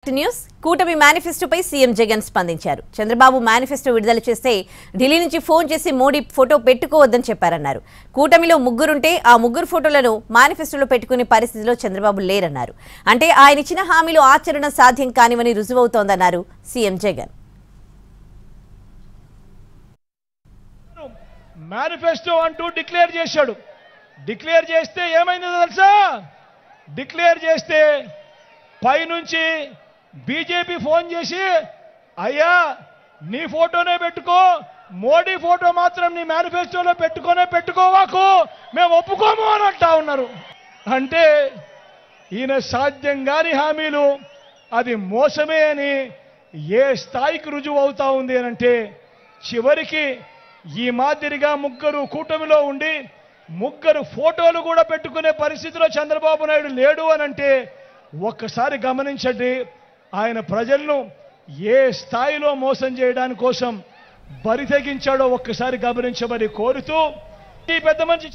News కూటమి మేనిఫెస్టోపై CM Jagan స్పందించారు. Chandrababu manifesto విడుదల చేస్తే ఢిల్లీ నుంచి ఫోన్ చేసి మోడీ ఫోటో పెట్టుకోవద్దని చెప్పారన్నారు. కూటమిలో ముగ్గురుంటే ఆ ముగ్గురు ఫోటోలను మేనిఫెస్టోలో పెట్టుకునే పరిస్థితిలో చంద్రబాబు లేరన్నారు. అంటే ఆయన ఇచ్చిన హామీలు ఆచరణ సాధ్యం కానివని రుజువవుతోందన్నారు సీఎం జగన్. మేనిఫెస్టో అంటూ డిక్లేర్ చేశాడు. డిక్లేర్ చేస్తే ఏమైందో తెలుసా? డిక్లేర్ చేస్తే పైనుంచి బీజేపీ ఫోన్ చేసి, అయ్యా నీ ఫోటోనే పెట్టుకో, మోడీ ఫోటో మాత్రం నీ మేనిఫెస్టోలో పెట్టుకోవాకు, మేము ఒప్పుకోము అని అంటా ఉన్నారు. అంటే ఈయన సాధ్యం కాని హామీలు అది మోసమే అని ఏ స్థాయికి రుజువు అవుతా ఉంది అనంటే, చివరికి ఈ మాదిరిగా ముగ్గురు కూటమిలో ఉండి ముగ్గురు ఫోటోలు కూడా పెట్టుకునే పరిస్థితిలో చంద్రబాబు నాయుడు లేడు అనంటే ఒక్కసారి గమనించండి, ఆయన ప్రజలను ఏ స్థాయిలో మోసం చేయడానికి కోసం బరి తెగించాడో ఒక్కసారి గమనించమని కోరుతూ ఈ పెద్ద మనిషి